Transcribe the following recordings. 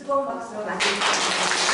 뜨거운 박수로 맞이해주시기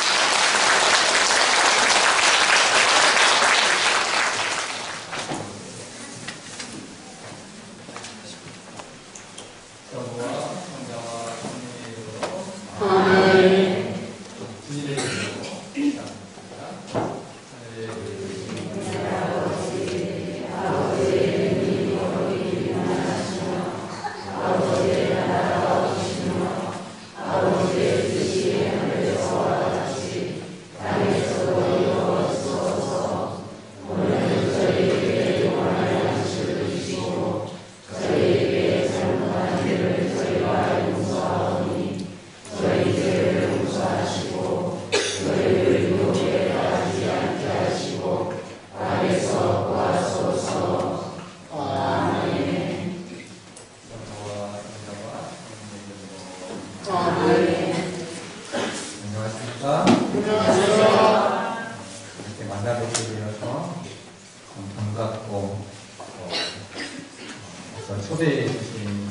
초대해 주신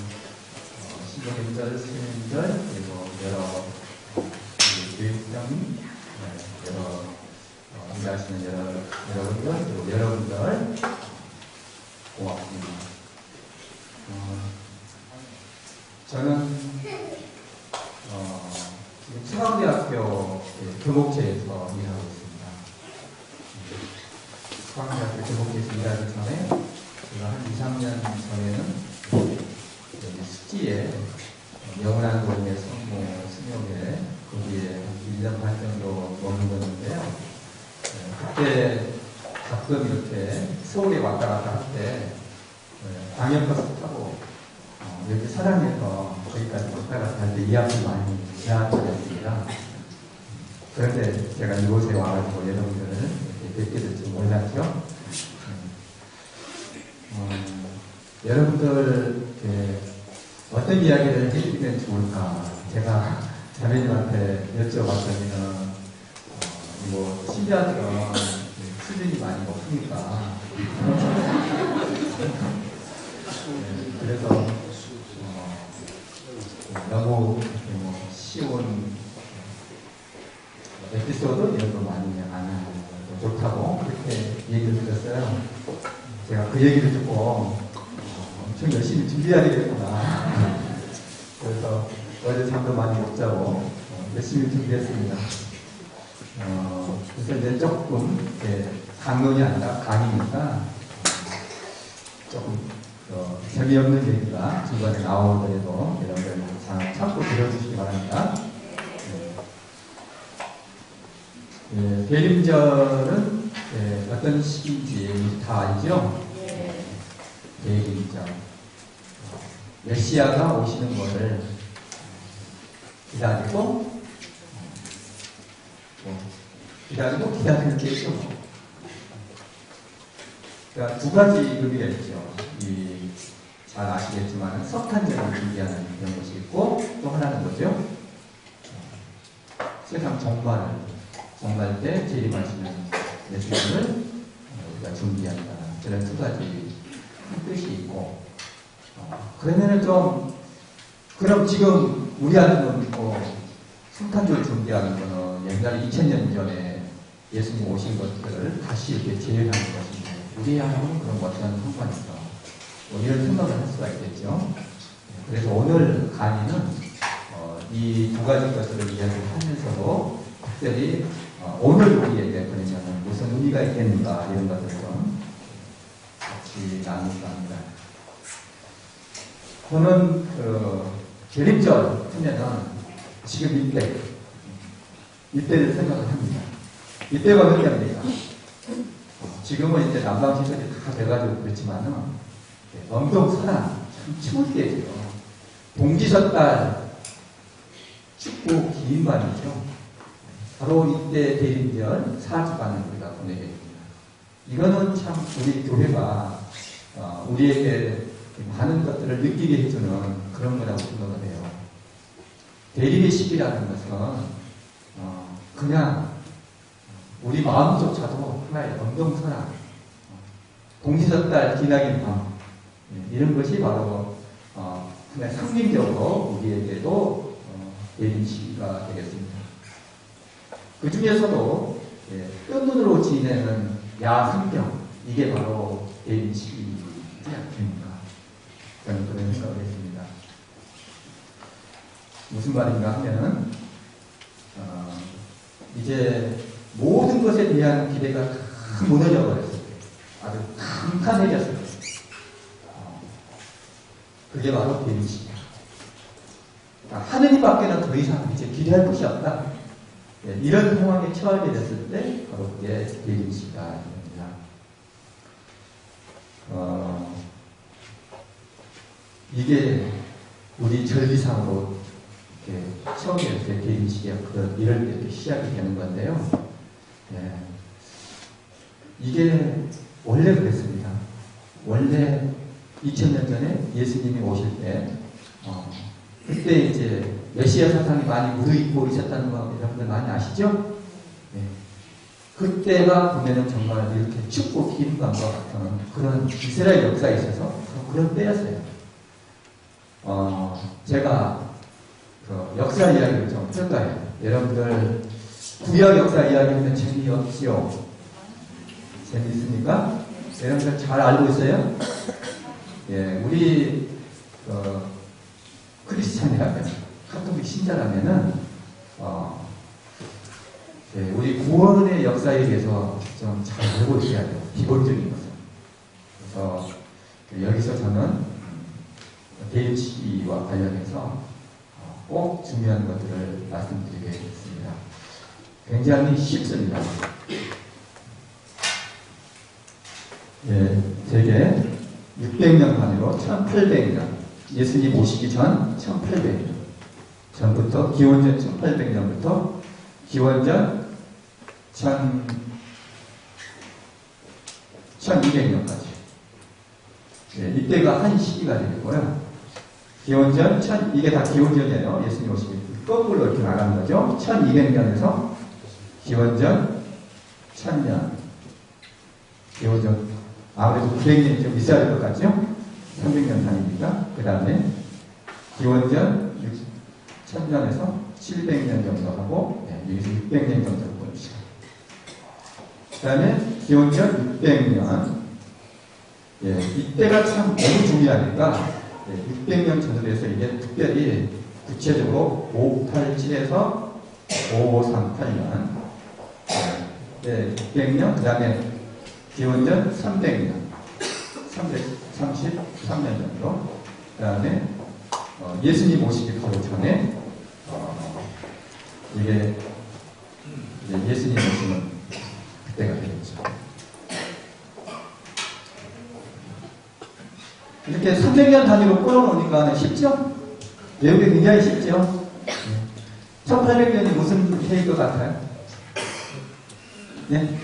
신도님들, 스님들, 그리고 여러 교육장, 여러 일하시는 여러분들, 그리고 여러분들 고맙습니다. 저는 지금 서강대학교 교목체에서 일하고 있습니다. 서강대학교 교목체에서 일하기 전에 제가 한 2, 3년 전에는 여기 습지에 영원한 원의 성모 수명회 거기에 1년 반 정도 머물렀는데요. 그때 가끔 이렇게 서울에 왔다 갔다 할 때 광역버스 타고 여기 사랑에서 거기까지 왔다 갔다 할 때 이야기 많이 지나쳤습니다. 그런데 제가 이곳에 와가지고 여러분들을 뵙게 될 줄 몰랐죠. 여러분들 어떤 이야기를 해드리면 좋을까 제가 자매님한테 여쭤봤더니는 뭐 신자들은 수준이 많이 높으니까 그래서 너무 쉬운 에피소드 이런 거 많이 안 하는 좋다고 그렇게 얘기를 드렸어요. 제가 그 얘기를 듣고 엄청 열심히 준비해야 되겠구나. 그래서 어제 잠도 많이 못 자고 열심히 준비했습니다. 그래서 이제 조금 강론이 아니라 강의니까 조금 재미없는 얘기가 중간에 나오더라도 여러분들 잘 참고 들어주시기 바랍니다. 대림절은 어떤 시기인지 다 알죠? 대림절. 메시아가 오시는 것을 기다리고 기다리는 게 있죠. 그러니까 두 가지 의미가 있죠. 잘 아시겠지만 석탄절을 준비하는 그런 것이 있고 또 하나는 뭐죠? 세상 종말 때 재림하시는 예수님을 우리가 준비한다. 그런 두 가지 뜻이 있고 그러면은 그럼 지금 우리한테는 성탄절 준비하는 거는 옛날 2000년 전에 예수님 오신 것들을 다시 이렇게 재현하는 것인데 우리하고는 그런 어떤 상관이 있어. 이런 생각을 할 수가 있겠죠. 그래서 오늘 강의는 이 두 가지 것들을 이야기하면서도 특별히 오늘 우리에게 그러면 무슨 의미가 있겠는가 이런 것들을 좀 같이 나누고 합니다. 저는 재림절 하면은 지금 이때를 생각을 합니다. 이때가 몇 년입니까? 지금은 이제 난방시설이 다 돼가지고 그렇지만은 엄동설한 참 추울 때죠. 동지섣달 춥고 긴 밤이죠. 바로 이때 대림절 4주간을 우리가 보내게 됩니다. 이거는 참 우리 교회가 우리에게 많은 것들을 느끼게 해주는 그런 거라고 생각을 해요. 대림의 시기라는 것은 그냥 우리 마음조차도 하나의 엄동설한 동지섣달 기나긴 밤 이런 것이 바로 그냥 상징적으로 우리에게도 대림 시기가 되겠습니다. 그 중에서도 끝눈으로 지내는 야성경, 이게 바로 대림 시기지 않습니까? 저는 그런 생각을 했습니다. 무슨 말인가 하면 이제 모든 것에 대한 기대가 다 무너져 버렸을 때, 아주 캄캄해졌을 때, 그게 바로 대림 시기야. 하느님밖에는 더 이상 이제 기대할 것이 없다. 이런 상황에 처하게 됐을 때 바로 그게 대림 시기가 됩니다. 이게 우리 절기상으로 이렇게 처음에 이렇게 대림 시기가 이럴 때 이렇게 시작이 되는 건데요. 이게 원래 그랬습니다. 원래 2000년 전에 예수님이 오실 때 그때 이제 메시아 사상이 많이 무르익고 있었다는 거 여러분들 많이 아시죠? 그때가 보면은 정말 이렇게 춥고 긴 밤과 같은 그런 이스라엘 역사에 있어서 그런 때였어요. 제가 그 역사 이야기를 좀 할까요? 여러분들 구약 역사 이야기하면 재미없지요? 재미있습니까? 여러분들 잘 알고 있어요? 우리 크리스찬이라면, 카톨릭 신자라면은 우리 구원의 역사에 대해서 좀 잘 알고 있어야 돼요. 기본적인 것은. 그래서 여기서 저는 대림 시기와 관련해서 꼭 중요한 것들을 말씀드리겠습니다. 굉장히 쉽습니다. 대개 600년 단위로 1800년, 예수님 오시기 전 1800년 전부터, 기원전 1800년부터 기원전 1200년까지. 이때가 한 시기가 되고요. 기원전 이게 다 기원전이에요. 예수님 오시기 거꾸로 이렇게 나가는 거죠. 1200년에서 기원전 1000년. 기원전 아무래도 900년이 좀 있어야 될 것 같죠? 300년 단위니까. 그 다음에 기원전 1000년에서 700년 정도 하고, 여기서 600년 정도 보입시다. 그 다음에 기원전 600년. 이때가 참 너무 중요하니까 600년 전으로 해서 이게 특별히 구체적으로 587에서 5538년 600년, 그 다음에 기원전 300년 333년 정도, 그 다음에 예수님 오시기 바로 전에 이게 이제 예수님 오시면 그때가 되겠죠. 이렇게 300년 단위로 끌어놓으니까 쉽죠? 외우기 굉장히 쉽죠? 1800년이 무슨 해일 것 같아요? 네?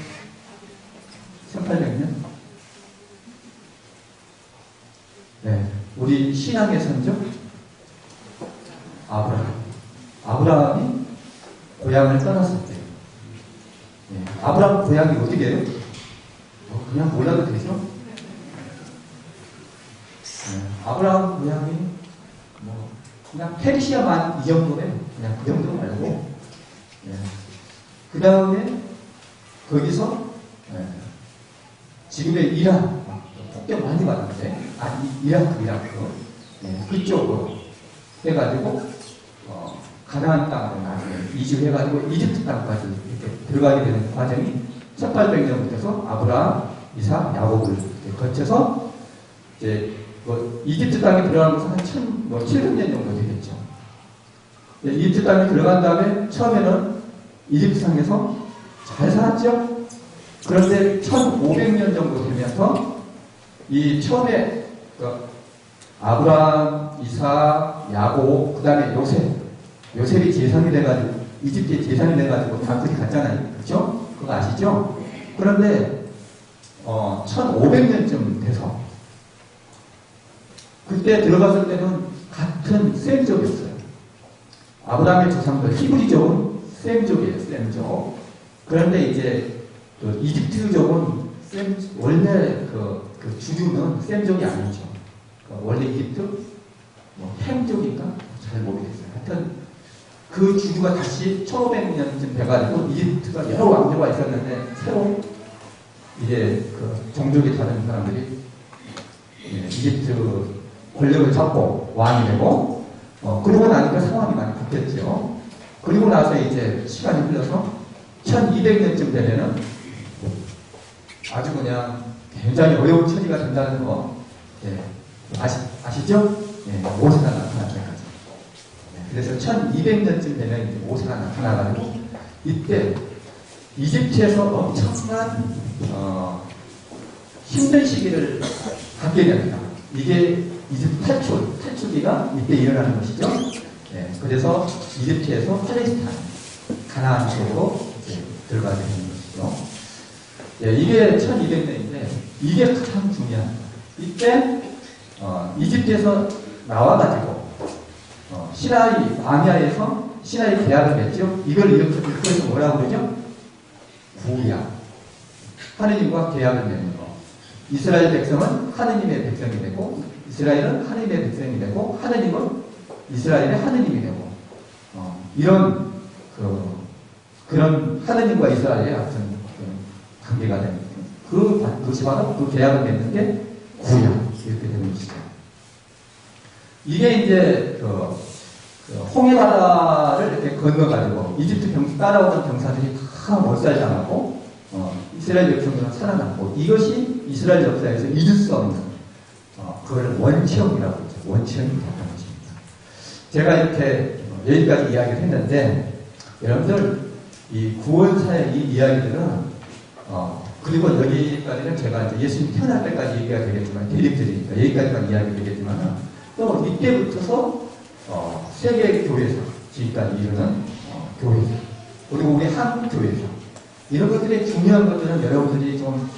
1800년? 네. 우리 신앙의 선조? 아브라함이 고향을 떠났을 때. 아브라함 고향이 어떻게 해요? 그냥 몰라도 되죠? 아브라함 고향이 그냥 페르시아만 이 정도면 그냥 그 정도 말고, 그 다음에 거기서 지금의 이란 폭격 많이 받았는데, 이라크 그쪽으로 해가지고 가나안 땅으로 나중에 이주해가지고 이집트 땅까지 이렇게 들어가게 되는 과정이 1800년부터서 아브라함, 이삭, 야곱을 거쳐서 이제 이집트 땅에 들어가는 것은 한 700년 정도 되겠죠. 이집트 땅에 들어간 다음에 처음에는 이집트 땅에서 잘 살았죠. 그런데 1500년 정도 되면서 처음에 아브라함, 이삭, 야곱, 그 다음에 요셉이 재산이 돼가지고 이집트에 재산이 돼가지고 단둘이 갔잖아요. 그렇죠? 그거 아시죠? 그런데 1500년쯤 돼서 그때 들어갔을 때는 같은 셈족이었어요. 아브라함의 조상들 히브리족은 셈족이에요. 셈족. 그런데 이제 이집트족은 원래 그 주주는 셈족이 아니죠. 원래 이집트 햄족인가 잘 모르겠어요. 하여튼 그 주류가 다시 1500년쯤 돼가지고 이집트가 여러 왕조가 있었는데 새로 이제 그 종족이 다른 사람들이 이집트 권력을 잡고 왕이 되고 그러고 나니까 상황이 많이 바뀌었죠. 그리고 나서 이제 시간이 흘러서 1200년쯤 되면은 아주 그냥 굉장히 어려운 처지가 된다는 거 아시죠? 모세가 나타날 때까지. 그래서 1200년쯤 되면 이제 모세가 나타나가지고 이때 이집트에서 엄청난 힘든 시기를 갖게 됩니다. 이게 이집트 탈출기가 이때 일어나는 것이죠. 그래서 이집트에서 팔레스타인, 가나안 쪽으로 들어가게 되는 것이죠. 이게 1200년인데 이게 가장 중요합니다. 이때 이집트에서 나와가지고 시나이 광야에서 시나이 계약을 맺죠. 이걸 이렇게 뭐라고 그러죠? 구약. 하느님과 계약을 맺는 거. 이스라엘 백성은 하느님의 백성이 되고 이스라엘은 하느님의 백성이 되고 하느님은 이스라엘의 하느님이 되고 이런 그런 하느님과 이스라엘의 어떤 관계가 되는 그것이 바로 그 계약을 맺는 게 구약 이렇게 되는 것이죠. 이게 이제 홍해바다를 이렇게 건너가지고 이집트 따라오던 병사들이 다 몰살당하고 이스라엘 백성들은 살아남고 이것이 이스라엘 역사에서 잊을 수 없는 그걸 원체험이라고 하죠. 원체험이 됐던 것입니다. 제가 이렇게 여기까지 이야기를 했는데 여러분들 이 구원사의 이 이야기들은 그리고 여기까지는 제가 이제 예수님 태어날 때까지 얘기가 되겠지만 대립들이니까 여기까지만 이야기 되겠지만 또 이때부터서 세계 교회에서 지금까지 이르는 교회에서 그리고 우리 한국 교회에서 이런 것들이 중요한 것들은 여러분들이 좀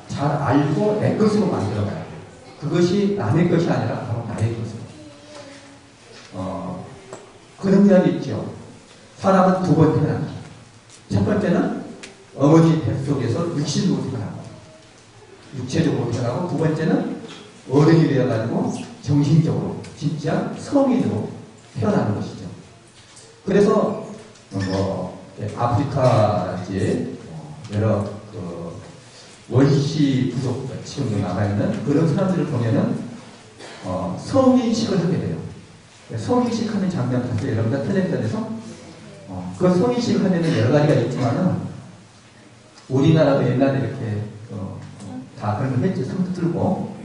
잘 알고 내 것으로 만들어가야 돼요. 그것이 남의 것이 아니라 바로 나의 것으로. 그런 이야기 있죠. 사람은 두 번 태어난다. 첫 번째는 어머니 뱃속에서 육신으로 태어나고 육체적으로 태어나고 두 번째는 어른이 되어가지고 정신적으로 진짜 성인으로 태어나는 것이죠. 그래서 아프리카지에 여러 원시 부족 지금도 남아있는 그런 사람들을 보면은 성인식을 하게 돼요. 성인식 하는 장면 봤어요. 여러분들 텔레비전에서 그 성인식을 하는 여러 가지가 있지만은 우리나라도 옛날에 이렇게 다 그런 걸 했죠. 손도 들고.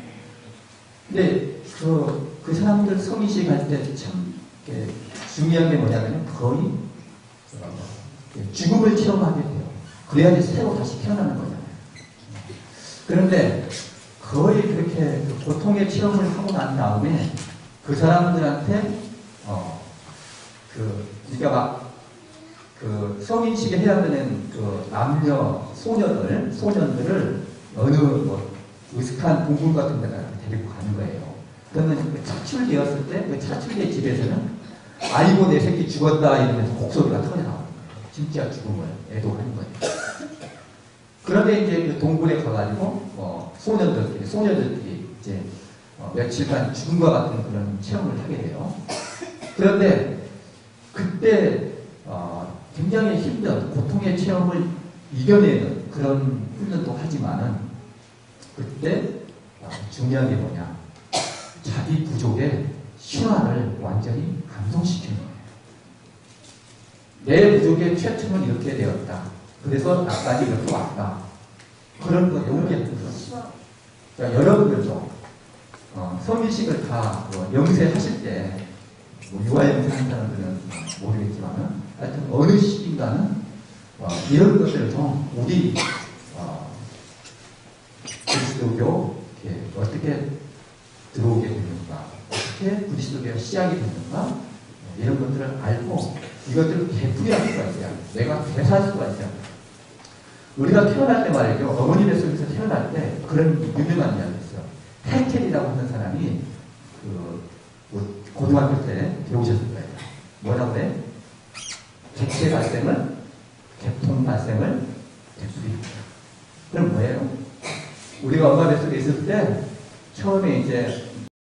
근데 그 사람들 성인식 할 때 참 중요한 게 뭐냐면 거의 죽음을 체험하게 돼요. 그래야지 새로 다시 태어나는 거잖아요. 그런데 거의 그렇게 고통의 체험을 하고 난 다음에 그 사람들한테 그러니까 막 성인식에 해야 되는 남녀 소년들을 어느 으슥한 동굴 같은 데다 데리고 가는 거예요. 그러면 차출되었을 때 그 차출된 집에서는 아이고 내 새끼 죽었다 이러면서 곡소리가 터져나오는 거예요. 진짜 죽음을 애도하는 거예요. 그런데 이제 그 동굴에 가가지고 소녀들끼리 이제 며칠간 죽음과 같은 그런 체험을 하게 돼요. 그런데 그때 굉장히 힘든 고통의 체험을 이겨내는 그런 훈련도 하지만은 그때 중요한 게 뭐냐? 자기 부족의 신화를 완전히 감동시키는 거예요. 내 부족의 최초는 이렇게 되었다. 그래서 나까지 이렇게 왔다. 그런 거 너무 예쁘죠. 그러니까 여러분들도 성인식을 다 영세하실 때 유아영세하는 사람들은 모르겠지만은 하여튼 어느 시기인가는 이런 것들을 좀 우리 그리스도교 어떻게 들어오게 되는가, 어떻게 그리스도교가 시작이 되는가 이런 것들을 알고 이것들을 되풀이할 수가 있어요. 내가 대사할 수가 있어요. 우리가 태어날 때 말이죠. 어머니 뱃속에서 태어날 때 그런 유명한 이야기가 있어요. 해켈이라고 하는 사람이 고등학교 때 배우셨을 거예요. 뭐라고 그래? 객체 발생을, 개통 발생을 되풀이합니다. 그럼 뭐예요? 우리가 엄마 뱃속에 있을 때 처음에 이제